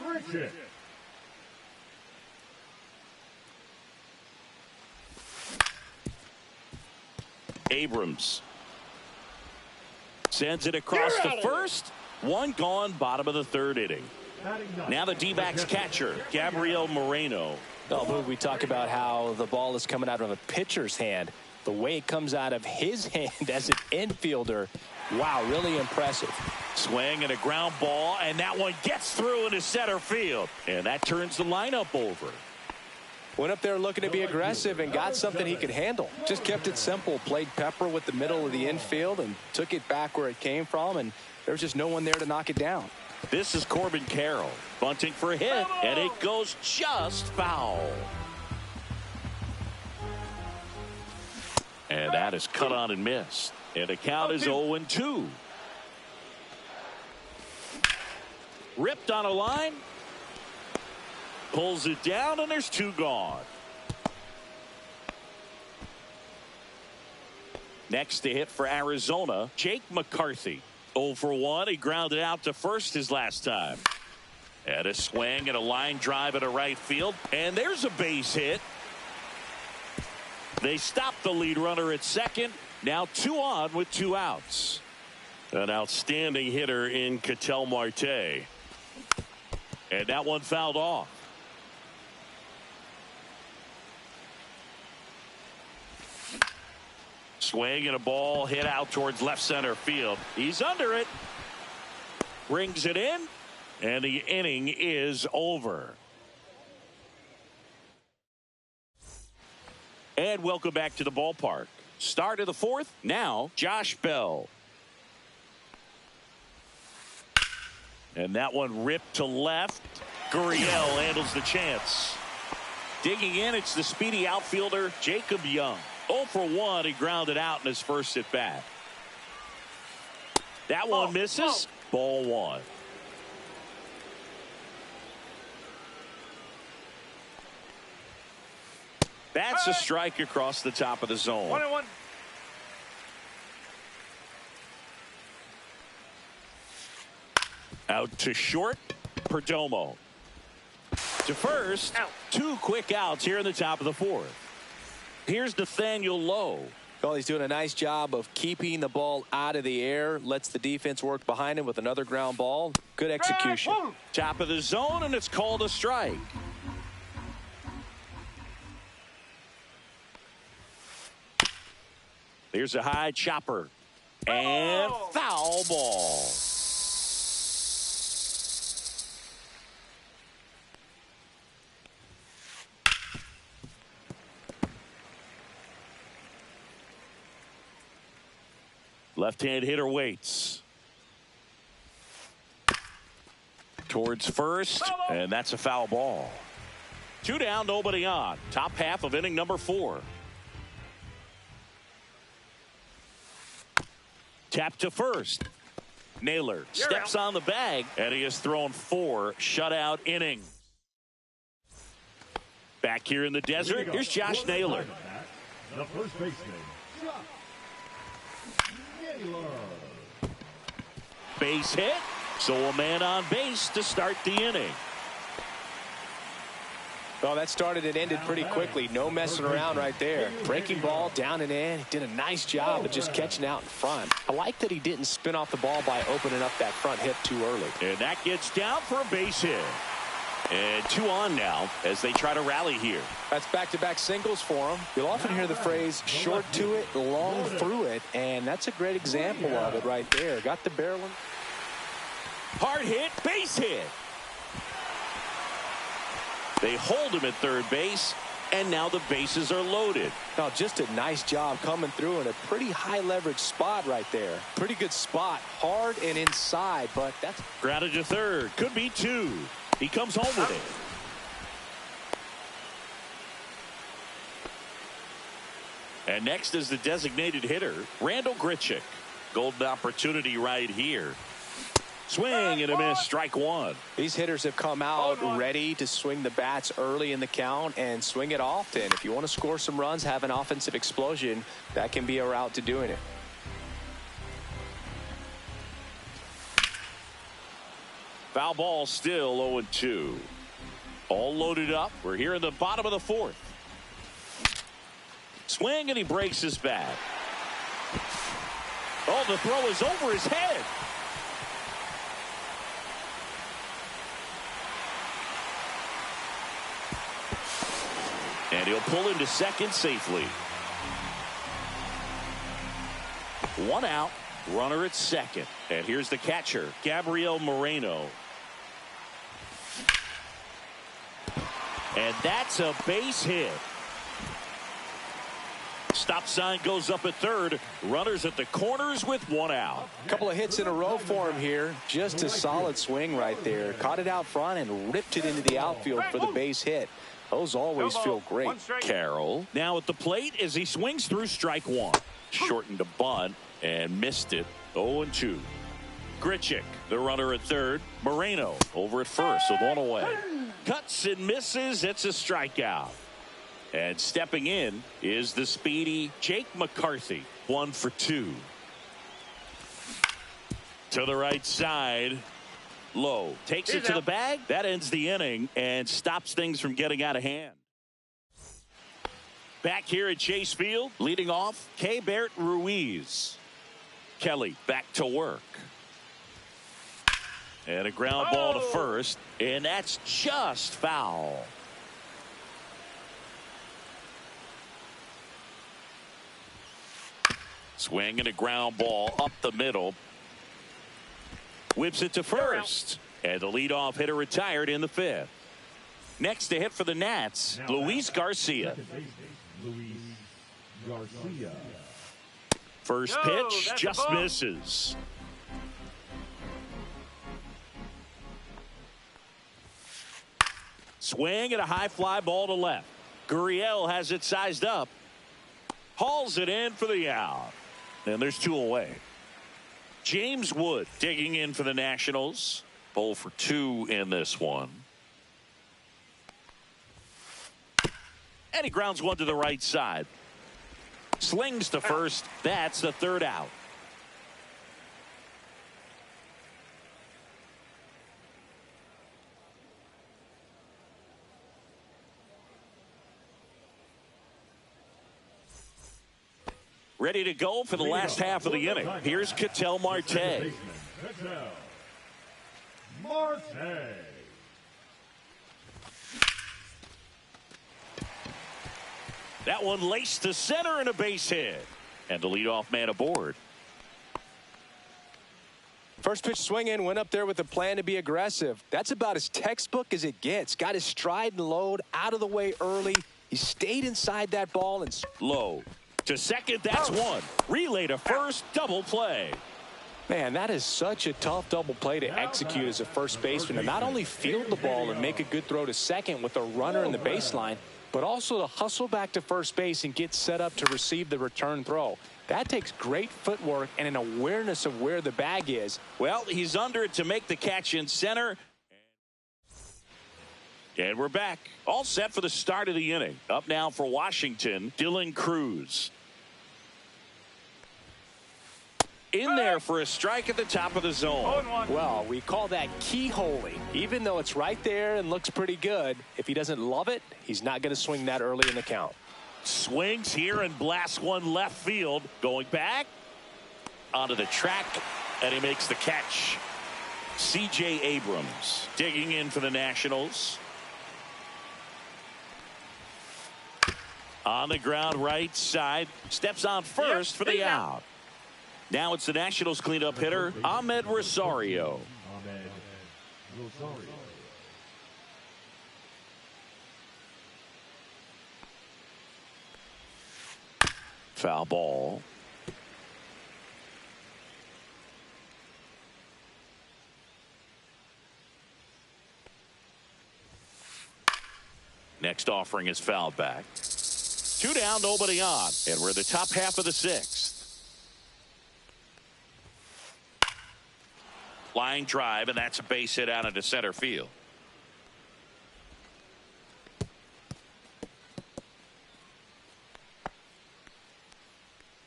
Speaker 5: Grichuk.
Speaker 2: Abrams sends it across the first. 1 gone, bottom of the 3rd inning. Now the D-backs catcher, Gabriel Moreno.
Speaker 3: Oh, we talk about how the ball is coming out of a pitcher's hand. The way it comes out of his hand as an infielder, wow, really impressive.
Speaker 2: Swing and a ground ball, and that one gets through into center field. And that turns the lineup over.
Speaker 3: Went up there looking to be aggressive and got something he could handle. Just kept it simple, played pepper with the middle of the infield and took it back where it came from, and there was just no one there to knock it down.
Speaker 2: This is Corbin Carroll bunting for a hit, and it goes just foul. And that is cut on and missed. And the count is 0-2. Ripped on a line. Pulls it down, and there's 2 gone. Next to hit for Arizona, Jake McCarthy. 0 for 1. He grounded out to first his last time. And a swing and a line drive into right field. And there's a base hit. They stop the lead runner at second. Now 2 on with 2 outs. An outstanding hitter in Ketel Marte. And that one fouled off. Swing and a ball hit out towards left center field. He's under it. Brings it in. And the inning is over. And welcome back to the ballpark. Start of the 4th. Now, Josh Bell. And that one ripped to left. Gurriel handles the chance. Digging in, it's the speedy outfielder, Jacob Young. 0 for 1. He grounded out in his first at bat. That one misses. Ball 1. That's a strike across the top of the zone.
Speaker 4: 1-1.
Speaker 2: Out to short, Perdomo. To first, 2 quick outs here in the top of the 4th. Here's Nathaniel Lowe.
Speaker 3: Well, he's doing a nice job of keeping the ball out of the air. Lets the defense work behind him with another ground ball. Good execution.
Speaker 2: Top of the zone, and it's called a strike. Here's a high chopper. And foul ball. Left-hand hitter waits. Towards first, and that's a foul ball. 2 down, nobody on. Top half of inning number 4. Tap to first. Naylor steps on the bag, and he has thrown 4 shutout innings. Back here in the desert, here's Josh Naylor.
Speaker 5: The first baseman, Josh Naylor.
Speaker 2: Base hit, so a man on base to start the inning.
Speaker 3: Well, that started and ended pretty quickly. No messing around right there. Breaking ball down and in. He did a nice job of just catching out in front. I like that he didn't spin off the ball by opening up that front hip too early.
Speaker 2: And that gets down for a base hit. And 2 on now as they try to rally here.
Speaker 3: That's back-to-back singles for him. You'll often hear the phrase short to it, long through it, and that's a great example of it right there. Got the barrel.
Speaker 2: Hard hit, base hit. They hold him at third base, and now the bases are loaded.
Speaker 3: Now, just a nice job coming through in a pretty high leverage spot right there. Pretty good spot, hard and inside, but that's
Speaker 2: grounded to third. Could be 2. He comes home with it. And next is the designated hitter, Randal Grichuk. Golden opportunity right here. Swing and a miss, strike 1.
Speaker 3: These hitters have come out ready to swing the bats early in the count and swing it often. If you want to score some runs, have an offensive explosion, that can be a route to doing it.
Speaker 2: Foul ball, still 0-2. All loaded up. We're here in the bottom of the 4th. Swing, and he breaks his bat. Oh, the throw is over his head. And he'll pull into second safely. 1 out, runner at second. And here's the catcher, Gabriel Moreno. And that's a base hit. Stop sign goes up at third. Runners at the corners with 1 out.
Speaker 3: A couple of hits in a row for him here. Just a solid swing right there. Caught it out front and ripped it into the outfield for the base hit. Those always feel great.
Speaker 2: Carroll now at the plate as he swings through strike 1. Shortened a bunt and missed it. 0-2. Grichuk, the runner at third. Moreno over at first with 1 away. Cuts and misses. It's a strikeout. And stepping in is the speedy Jake McCarthy. 1 for 2. To the right side. Low takes it to the bag. That ends the inning and stops things from getting out of hand. Back here at Chase Field, leading off, Keibert Ruiz. Kelly back to work. And a ground ball to first, and that's just foul. Swing and a ground ball up the middle. Whips it to first. And the leadoff hitter retired in the 5th. Next to hit for the Nats, Luis Garcia.
Speaker 5: Luis Garcia.
Speaker 2: First pitch just misses. Swing and a high fly ball to left. Gurriel has it sized up. Hauls it in for the out. And there's 2 away. James Wood digging in for the Nationals. 0 for 2 in this one. And he grounds one to the right side. Slings to first. That's the 3rd out. Ready to go for the last half of the inning. Here's Ketel Marte. That one laced to center and a base hit. And the leadoff man aboard.
Speaker 3: First pitch swing in, went up there with a plan to be aggressive. That's about as textbook as it gets. Got his stride and load out of the way early. He stayed inside that ball and
Speaker 2: low. To second, that's 1. Relay to first, double play.
Speaker 3: Man, that is such a tough double play to execute as a first baseman. To not only field the ball and make a good throw to second with a runner in the baseline, but also to hustle back to first base and get set up to receive the return throw. That takes great footwork and an awareness of where the bag is.
Speaker 2: Well, he's under it to make the catch in center. And we're back. All set for the start of the inning. Up now for Washington, Dylan Cruz. In there for a strike at the top of the zone.
Speaker 3: Well, we call that keyholing. Even though it's right there and looks pretty good, if he doesn't love it, he's not going to swing that early in the count.
Speaker 2: Swings here and blasts one left field. Going back onto the track, and he makes the catch. C.J. Abrams digging in for the Nationals. On the ground right side. Steps on first for the out. Now it's the Nationals cleanup hitter, Ahmed Rosario.
Speaker 5: Ahmed Rosario.
Speaker 2: Foul ball. Next offering is fouled back. 2 down, nobody on. And we're in the top half of the 6th. Line drive, and that's a base hit out into center field.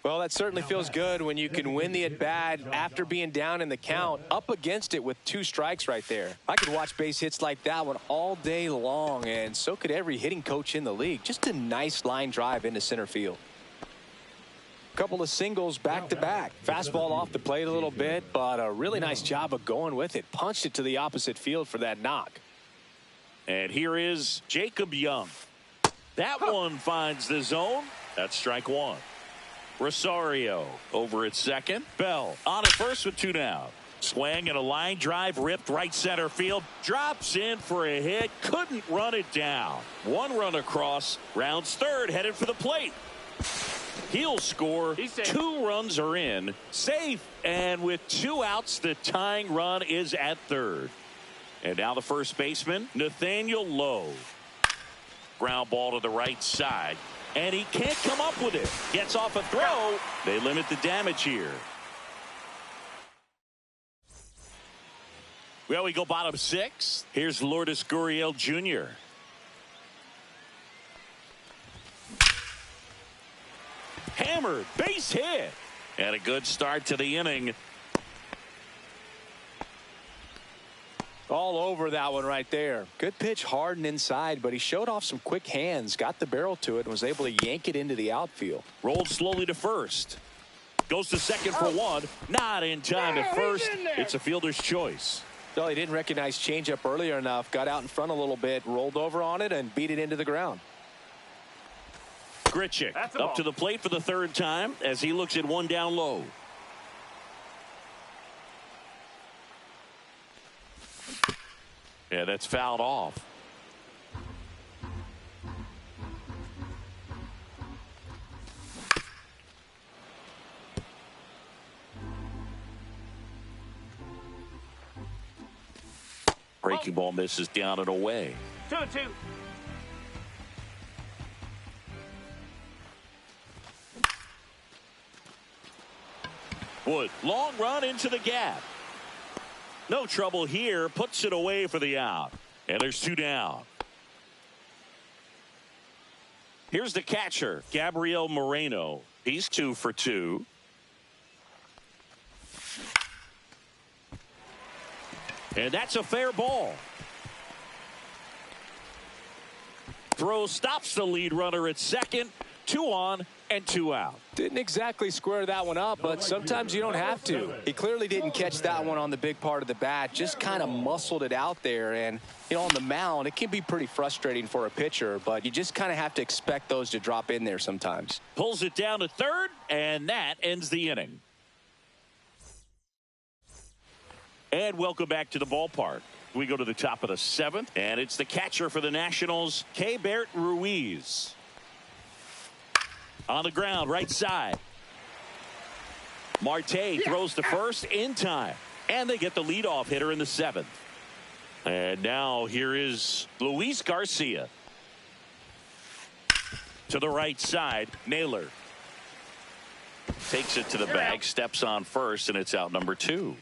Speaker 3: Well, that certainly feels good when you can win the at-bat after being down in the count, up against it with 2 strikes right there. I could watch base hits like that one all day long, and so could every hitting coach in the league. Just a nice line drive into center field. Couple of singles back-to-back. Fastball off the plate a little bit, but a really nice job of going with it. Punched it to the opposite field for that knock.
Speaker 2: And here is Jacob Young. That one finds the zone. That's strike 1. Rosario over at second. Bell on at first with 2 down. Swing and a line drive ripped right center field. Drops in for a hit. Couldn't run it down. 1 run across. Rounds third. Headed for the plate. He'll score. 2 runs are in. Safe. And with 2 outs, the tying run is at third. And now the first baseman, Nathaniel Lowe. Ground ball to the right side. And he can't come up with it. Gets off a throw. They limit the damage here. Well, we go bottom 6. Here's Lourdes Gurriel Jr. Hammered. Base hit. And a good start to the inning.
Speaker 3: All over that one right there. Good pitch hard and inside, but he showed off some quick hands, got the barrel to it, and was able to yank it into the outfield.
Speaker 2: Rolled slowly to first. Goes to second for 1. Not in time at first. It's a fielder's choice.
Speaker 3: No, he didn't recognize changeup earlier enough. Got out in front a little bit, rolled over on it, and beat it into the ground.
Speaker 2: Grichuk up to the plate for the 3rd time as he looks at 1 down low. Yeah, that's fouled off. Breaking ball misses down and away.
Speaker 4: 2-2.
Speaker 2: Wood, long run into the gap. No trouble here. Puts it away for the out. And there's 2 down. Here's the catcher, Gabriel Moreno. He's 2 for 2. And that's a fair ball. Throw stops the lead runner at second. 2 on and 2 out.
Speaker 3: Didn't exactly square that one up, but sometimes you don't have to. He clearly didn't catch that one on the big part of the bat. Just kind of muscled it out there. And, you know, on the mound, it can be pretty frustrating for a pitcher, but you just kind of have to expect those to drop in there sometimes.
Speaker 2: Pulls it down to third, and that ends the inning. And welcome back to the ballpark. We go to the top of the 7th, and it's the catcher for the Nationals, Keibert Ruiz. On the ground, right side. Marte throws to first in time. And they get the leadoff hitter in the 7th. And now here is Luis Garcia. To the right side, Naylor. Takes it to the bag, steps on first, and it's out number 2.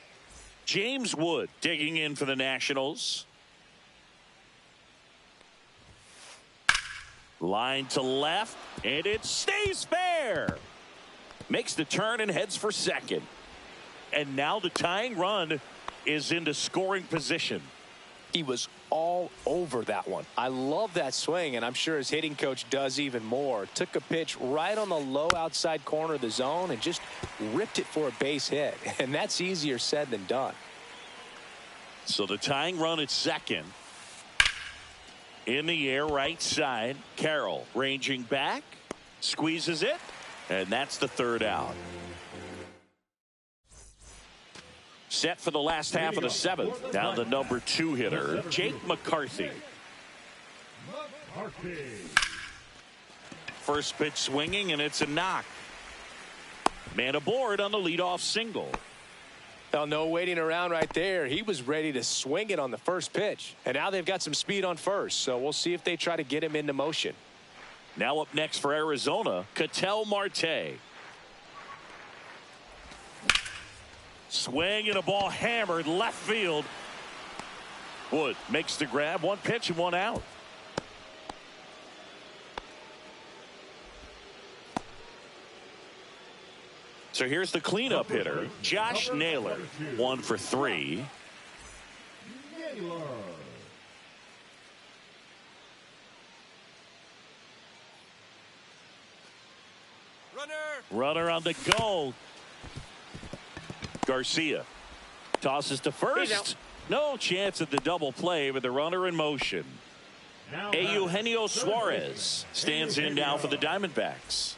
Speaker 2: James Wood digging in for the Nationals. Line to left, and it stays fair. Makes the turn and heads for second. And now the tying run is into scoring position.
Speaker 3: He was all over that one. I love that swing, and I'm sure his hitting coach does even more. Took a pitch right on the low outside corner of the zone and just ripped it for a base hit. And that's easier said than done.
Speaker 2: So the tying run at second. In the air, right side. Carroll ranging back. Squeezes it. And that's the third out. Set for the last half of the seventh. Now the number 2 hitter, Jake McCarthy. First pitch swinging, and it's a knock. Man aboard on the leadoff single.
Speaker 3: Well, no waiting around right there. He was ready to swing it on the first pitch. And now they've got some speed on first. So we'll see if they try to get him into motion.
Speaker 2: Now up next for Arizona, Ketel Marte. Swing and a ball hammered left field. Wood makes the grab. One pitch and one out. So here's the cleanup hitter, Josh Naylor. 1 for 3. Runner on the go. Garcia tosses to first. No chance at the double play with the runner in motion. Eugenio Suarez stands in now for the Diamondbacks.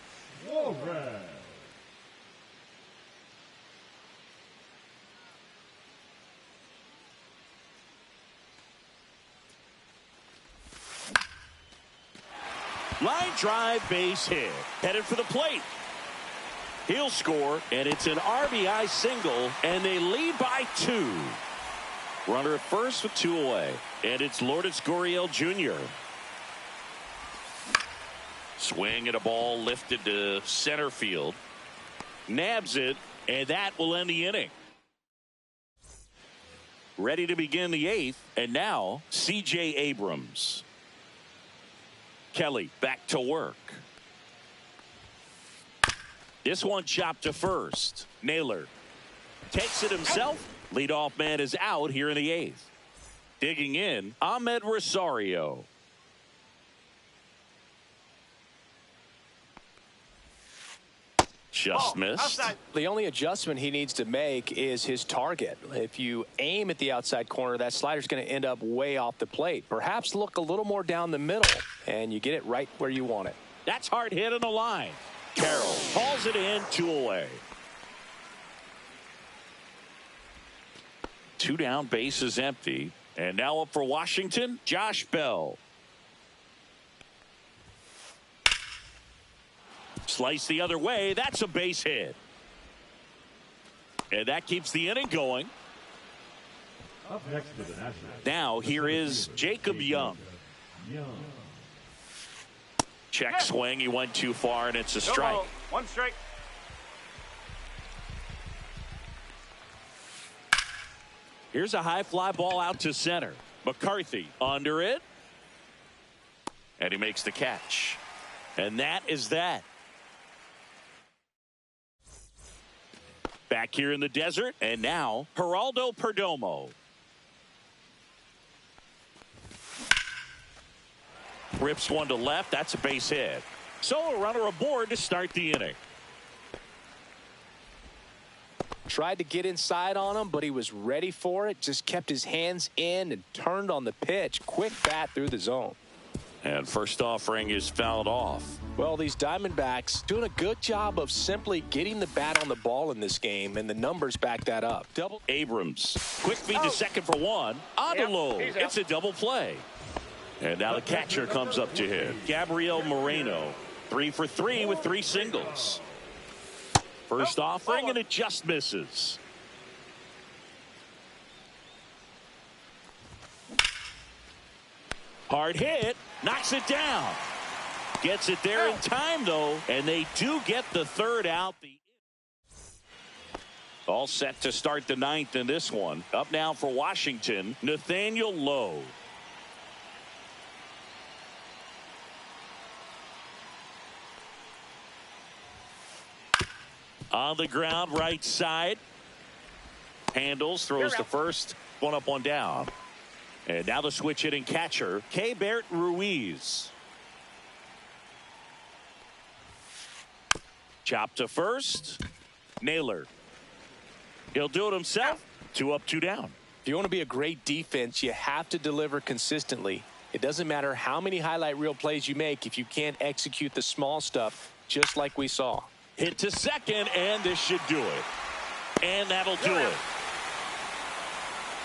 Speaker 2: Line drive, base hit. Headed for the plate. He'll score, and it's an RBI single, and they lead by 2. Runner at first with 2 away, and it's Lourdes Gurriel Jr. Swing and a ball lifted to center field. Nabs it, and that will end the inning. Ready to begin the 8th, and now C.J. Abrams. Kelly back to work. This one chopped to first. Naylor takes it himself. Leadoff man is out here in the 8th. Digging in, Ahmed Rosario. Just missed.
Speaker 3: The only adjustment he needs to make is his target. If you aim at the outside corner, that slider's going to end up way off the plate. Perhaps look a little more down the middle, and you get it right where you want it.
Speaker 2: That's hard hit on the line. Carroll hauls it in, 2 away. 2 down, base is empty. And now up for Washington, Josh Bell. Slice the other way. That's a base hit. And that keeps the inning going.
Speaker 5: Up next for the Nationals.
Speaker 2: Now here is Jacob Young. Check swing. He went too far, and it's a strike.
Speaker 4: 1 strike.
Speaker 2: Here's a high fly ball out to center. McCarthy under it. And he makes the catch. And that is that. Back here in the desert, and now Geraldo Perdomo. Rips one to left. That's a base hit. So a runner aboard to start the inning.
Speaker 3: Tried to get inside on him, but he was ready for it. Just kept his hands in and turned on the pitch. Quick bat through the zone.
Speaker 2: And first offering is fouled off.
Speaker 3: Well, these Diamondbacks doing a good job of simply getting the bat on the ball in this game, and the numbers back that up.
Speaker 2: Abrams. Quick feed to second for one. On the low. It's a double play. And now the catcher comes up to him. Gabriel Moreno. 3 for 3 with 3 singles. First offering, and it just misses. Hard hit. Knocks it down. Gets it there in time, though, and they do get the third out. All set to start the 9th in this one. Up now for Washington, Nathaniel Lowe. On the ground, right side. Handles, throws to first. One up, one down. And now the switch hitting catcher, Keibert Ruiz. Chop to first. Naylor. He'll do it himself. 2 up, 2 down.
Speaker 3: If you want to be a great defense, you have to deliver consistently. It doesn't matter how many highlight reel plays you make if you can't execute the small stuff, just like we saw.
Speaker 2: Hit to second, and this should do it. And that'll do it.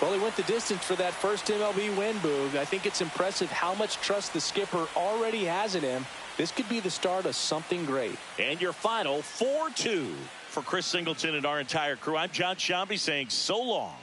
Speaker 3: Well, he went the distance for that first MLB win, Boog. I think it's impressive how much trust the skipper already has in him. This could be the start of something great.
Speaker 2: And your final 4-2. For Chris Singleton and our entire crew, I'm John Sciambi saying so long.